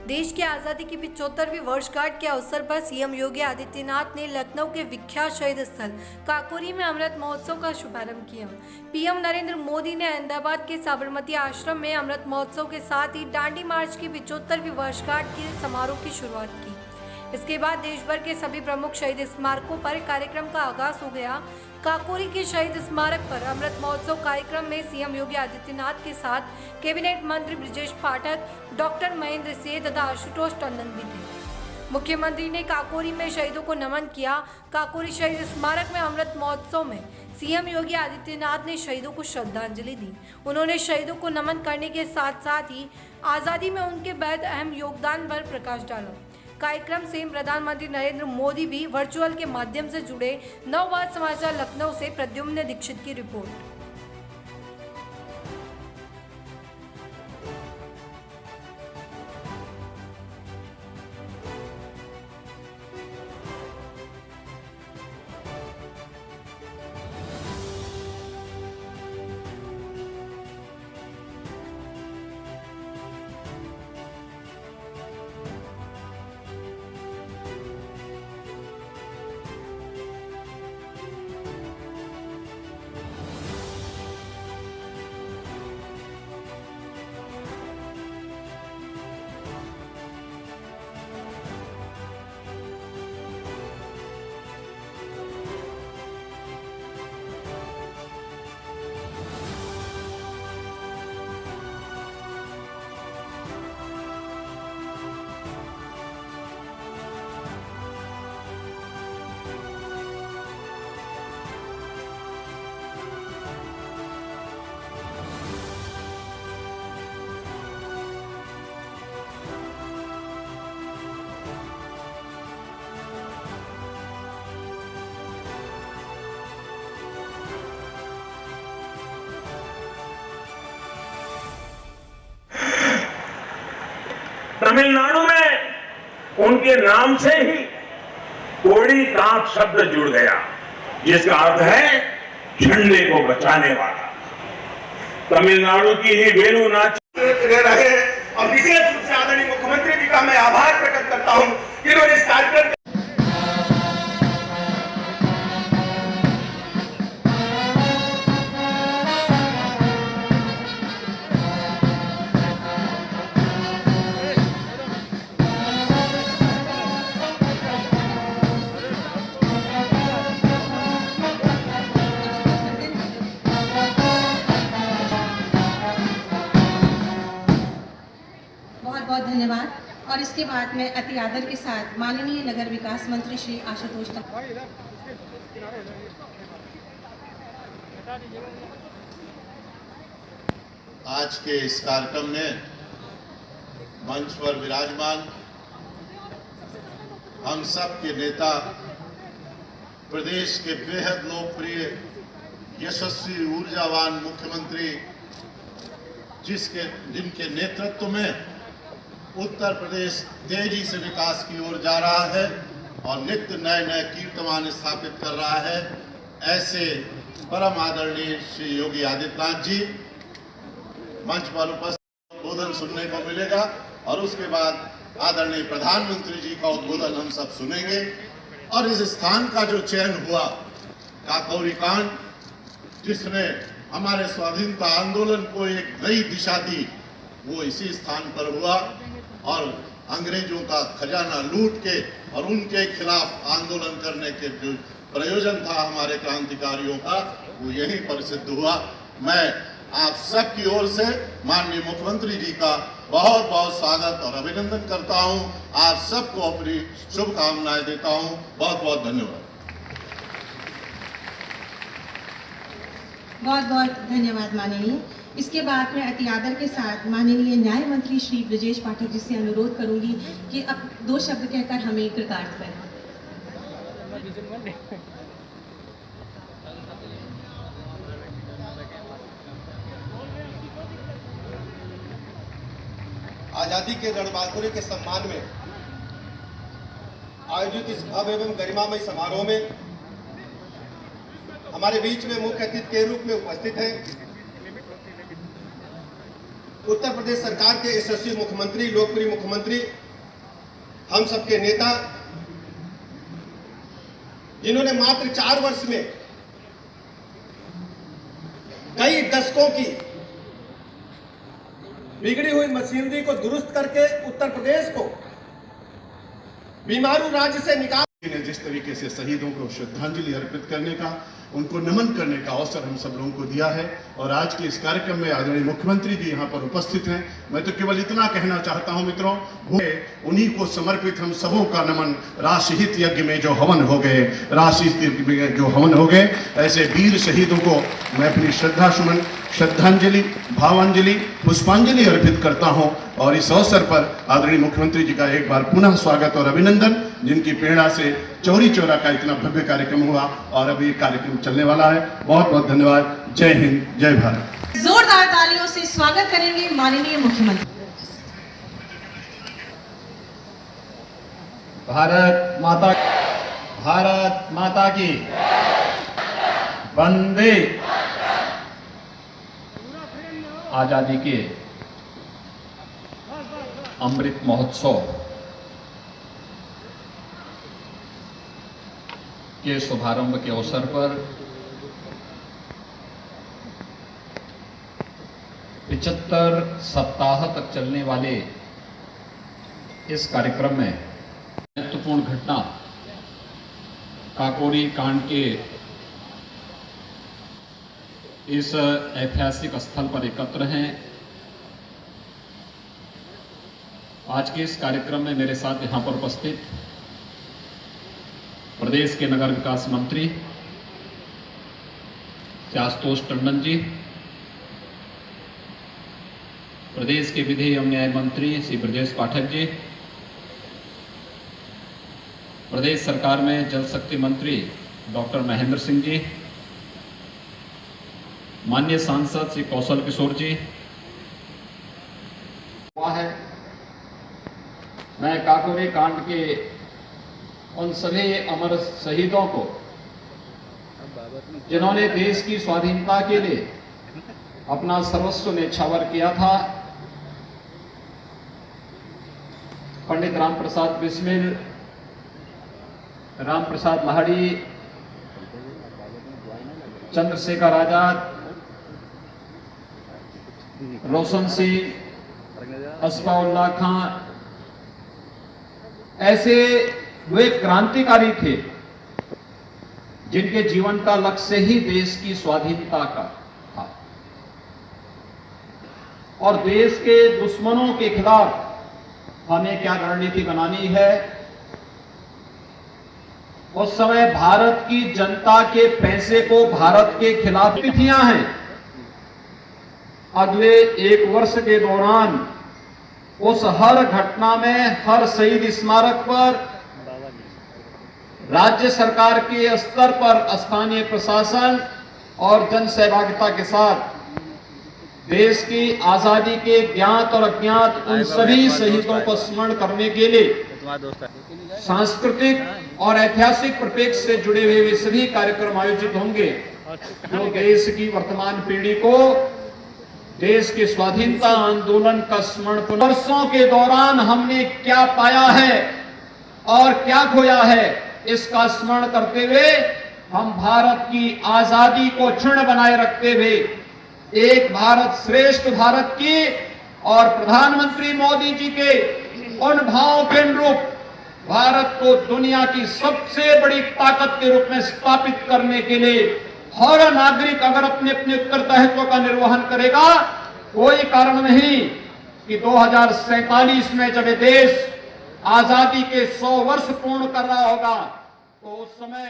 देश की आज़ादी की 75वीं वर्षगांठ के अवसर पर सीएम योगी आदित्यनाथ ने लखनऊ के विख्यात शहीद स्थल काकोरी में अमृत महोत्सव का शुभारंभ किया। पीएम नरेंद्र मोदी ने अहमदाबाद के साबरमती आश्रम में अमृत महोत्सव के साथ ही दांडी मार्च की 75वीं वर्षगांठ के समारोह की शुरुआत की। इसके बाद देश भर के सभी प्रमुख शहीद स्मारकों पर कार्यक्रम का आगाज हो गया। काकोरी के शहीद स्मारक पर अमृत महोत्सव कार्यक्रम में सीएम योगी आदित्यनाथ के साथ कैबिनेट मंत्री ब्रजेश पाठक, डॉक्टर महेंद्र सिंह तथा आशुतोष टंडन भी थे। मुख्यमंत्री ने काकोरी में शहीदों को नमन किया। काकोरी शहीद स्मारक में अमृत महोत्सव में सीएम योगी आदित्यनाथ ने शहीदों को श्रद्धांजलि दी। उन्होंने शहीदों को नमन करने के साथ साथ ही आज़ादी में उनके बेहद अहम योगदान पर प्रकाश डाला। कार्यक्रम से प्रधानमंत्री नरेंद्र मोदी भी वर्चुअल के माध्यम से जुड़े। नवभारत समाचार लखनऊ से प्रद्युम्न दीक्षित की रिपोर्ट। तमिलनाडु में उनके नाम से ही कोड़ी कांत शब्द जुड़ गया, जिसका अर्थ है झंडे को बचाने वाला। तमिलनाडु की ही वेलु नाच रहे और विशेष रूप से आदरणीय मुख्यमंत्री जी का मैं आभार प्रकट करता हूं कि उन्होंने इस कार्यक्रम बहुत धन्यवाद। और इसके बाद मैं अति आदर के साथ माननीय नगर विकास मंत्री श्री आशुतोष आज के इस कार्यक्रम में मंच पर विराजमान हम सब के नेता, प्रदेश के बेहद लोकप्रिय यशस्वी ऊर्जावान मुख्यमंत्री, जिनके नेतृत्व में उत्तर प्रदेश तेजी से विकास की ओर जा रहा है और नित्य नए नए कीर्तिमान स्थापित कर रहा है, ऐसे परम आदरणीय श्री योगी आदित्यनाथ जी मंच पर उपस्थित उद्बोधन सुनने को मिलेगा और उसके बाद आदरणीय प्रधानमंत्री जी का उद्बोधन हम सब सुनेंगे। और इस स्थान का जो चयन हुआ, काकोरी कांड, जिसने हमारे स्वाधीनता आंदोलन को एक नई दिशा दी, वो इसी स्थान पर हुआ और अंग्रेजों का खजाना लूट के और उनके खिलाफ आंदोलन करने के जो प्रयोजन था हमारे क्रांतिकारियों का, वो यहीं पर सिद्ध हुआ। मैं आप सब की ओर से माननीय मुख्यमंत्री जी का बहुत बहुत स्वागत और अभिनंदन करता हूं। आप सबको अपनी शुभकामनाएं देता हूं। बहुत बहुत धन्यवाद। बहुत बहुत धन्यवाद माननीय। इसके बाद मैं अति आदर के साथ माननीय न्याय मंत्री श्री ब्रजेश पाठक जी से अनुरोध करूंगी कि अब 2 शब्द कहकर हमें कृतार्थ करें। आजादी के रणबांकुरे के सम्मान में आयोजित इस भव्य एवं गरिमामय समारोह में हमारे बीच में मुख्य अतिथि के रूप में उपस्थित हैं उत्तर प्रदेश सरकार के यशस्वी मुख्यमंत्री, लोकप्रिय मुख्यमंत्री, हम सबके नेता, जिन्होंने मात्र 4 वर्ष में कई दशकों की बिगड़ी हुई मशीनरी को दुरुस्त करके उत्तर प्रदेश को बीमारू राज्य से निकाल ने जिस तरीके से शहीदों को श्रद्धांजलि अर्पित करने का, उनको नमन करने का अवसर हम सब लोगों को दिया है। और आज के इस कार्यक्रम में आदरणीय मुख्यमंत्री जी यहाँ पर उपस्थित हैं। मैं तो केवल इतना कहना चाहता हूँ मित्रों, उन्हीं को समर्पित हम सबों का नमन। राष्ट्रहित यज्ञ में जो हवन हो गए, राष्ट्रहित यज्ञ में जो हवन हो गए, ऐसे वीर शहीदों को मैं अपनी श्रद्धा सुमन, श्रद्धांजलि, भावांजलि, पुष्पांजलि अर्पित करता हूं। और इस अवसर पर आदरणीय मुख्यमंत्री जी का एक बार पुनः स्वागत और अभिनंदन, जिनकी प्रेरणा से चौरी चौरा का इतना भव्य कार्यक्रम हुआ और अभी कार्यक्रम चलने वाला है। बहुत बहुत धन्यवाद। जय हिंद, जय भारत। जोरदार तालियों से स्वागत करेंगे माननीय मुख्यमंत्री। भारत माता की वंदे। आजादी के अमृत महोत्सव के शुभारंभ के अवसर पर 75 सप्ताह तक चलने वाले इस कार्यक्रम में महत्वपूर्ण घटना काकोरी कांड के इस ऐतिहासिक स्थल पर एकत्र हैं। आज के इस कार्यक्रम में मेरे साथ यहां पर उपस्थित प्रदेश के नगर विकास मंत्री श्री आशुतोष टंडन जी, प्रदेश के विधि एवं न्याय मंत्री श्री ब्रजेश पाठक जी, प्रदेश सरकार में जल शक्ति मंत्री डॉक्टर महेंद्र सिंह जी, माननीय सांसद श्री कौशल किशोर जी हुआ है। मैं काकोरी कांड के उन सभी अमर शहीदों को, जिन्होंने देश की स्वाधीनता के लिए अपना सर्वस्व न्यौछावर किया था, पंडित राम प्रसाद बिस्मिल, राम प्रसाद लाहिड़ी, चंद्रशेखर आजाद, रोशन सिंह, असफाउल्लाह खां, ऐसे वे क्रांतिकारी थे जिनके जीवन का लक्ष्य ही देश की स्वाधीनता का था और देश के दुश्मनों के खिलाफ हमें क्या रणनीति बनानी है। उस समय भारत की जनता के पैसे को भारत के खिलाफ तिथियां हैं। अगले 1 वर्ष के दौरान उस हर घटना में, हर शहीद स्मारक पर राज्य सरकार के स्तर पर स्थानीय प्रशासन और जन सहभागिता के साथ देश की आजादी के ज्ञात और अज्ञात उन सभी शहीदों को स्मरण करने के लिए सांस्कृतिक और ऐतिहासिक परिप्रेक्ष्य से जुड़े हुए वे सभी कार्यक्रम आयोजित होंगे जो देश की वर्तमान पीढ़ी को देश के स्वाधीनता आंदोलन का स्मरण, वर्षों के दौरान हमने क्या पाया है और क्या खोया है, इसका स्मरण करते हुए हम भारत की आजादी को क्षुण्ण बनाए रखते हुए एक भारत श्रेष्ठ भारत की और प्रधानमंत्री मोदी जी के उन भावों के अनुरूप भारत को दुनिया की सबसे बड़ी ताकत के रूप में स्थापित करने के लिए हर नागरिक अगर अपने अपने उत्तरदायित्व का निर्वहन करेगा, कोई कारण नहीं कि 2047 में जब देश आजादी के 100 वर्ष पूर्ण कर रहा होगा तो उस समय